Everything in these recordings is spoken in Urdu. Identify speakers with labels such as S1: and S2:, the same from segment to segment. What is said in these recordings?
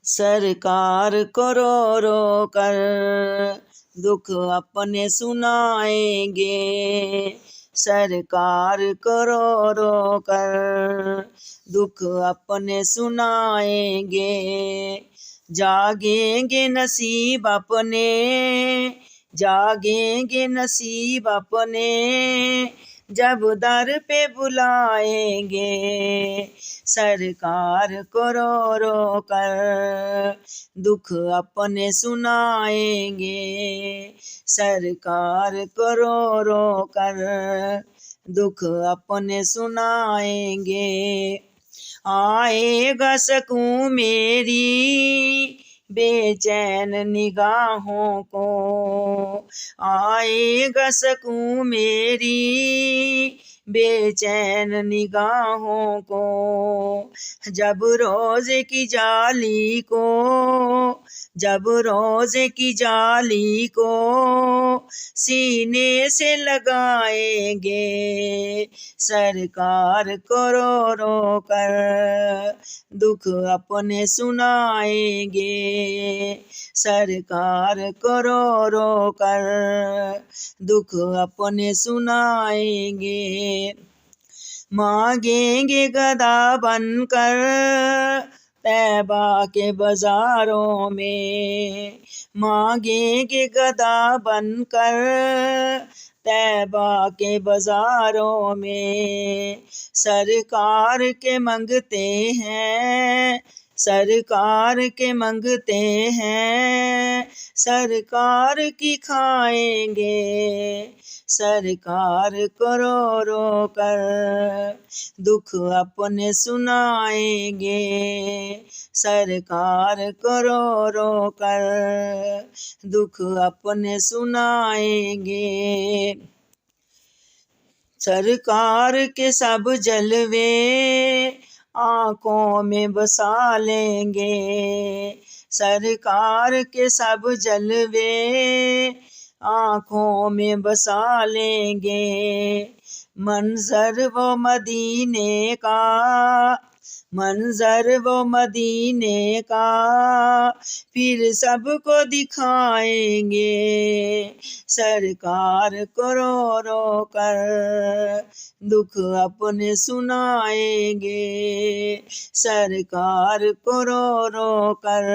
S1: سرکار کو رو رو کر دکھ اپنے سنائیں گے، سرکار کو رو رو کر دکھ اپنے سنائیں گے، جاگیں گے نصیب اپنے، جاگیں گے نصیب اپنے، جب در پہ بلائیں گے، سرکار کو رو رو کر دکھ اپنے سنائیں گے، سرکار کو رو رو کر دکھ اپنے سنائیں گے، آئے گا سکون میری بے چین نگاہوں کو، آئے گا سکون میری بے چین نگاہوں کو، جب روزے کی جالی کو، جب روزے کی جالی کو سینے سے لگائیں گے، سرکار کو رو رو کر دکھ اپنے سنائیں گے، سرکار کو رو رو کر دکھ اپنے سنائیں گے، مانگیں گے گدا بن کر طیبہ کے بازاروں میں، مانگیں گے گدا بن کر طیبہ کے بازاروں میں، سرکار کے منگتے ہیں، سرکار کے منگتے ہیں، سرکار کی کھائیں گے، سرکار کو رو رو کر دکھ اپنے سنائیں گے، سرکار کو رو رو کر دکھ اپنے سنائیں گے، سرکار کے سب جلوے آنکھوں میں بسا لیں گے، سرکار کے سب جلوے آنکھوں میں بسا لیں گے، منظر وہ مدینے کا، منظر وہ مدینے کا پھر سب کو دکھائیں گے، سرکار کو رو رو کر دکھ اپنے سنائیں گے، سرکار کو رو رو کر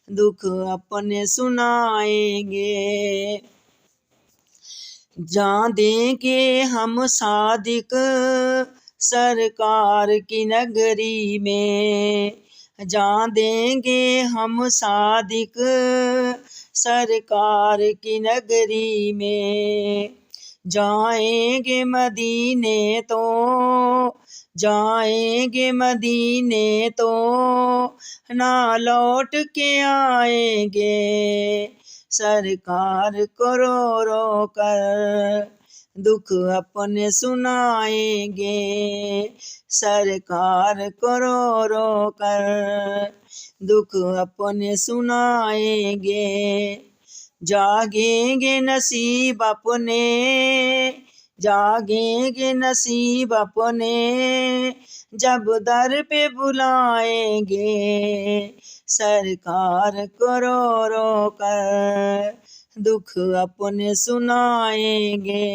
S1: دکھ اپنے سنائیں گے، جان دیں گے ہم صادق سرکار کی نگری میں، جان دیں گے ہم صادق سرکار کی نگری میں، جائیں گے مدینے تو، جائیں گے مدینے تو نہ لوٹ کے آئیں گے، سرکار کو رو رو کر دکھ اپنے سنائیں گے، سرکار کو رو رو کر دکھ اپنے سنائیں گے، جاگیں گے نصیب اپنے، جاگیں گے نصیب اپنے، جب در پہ بلائیں گے، سرکار کو رو رو کر دکھ اپنے سنائیں گے۔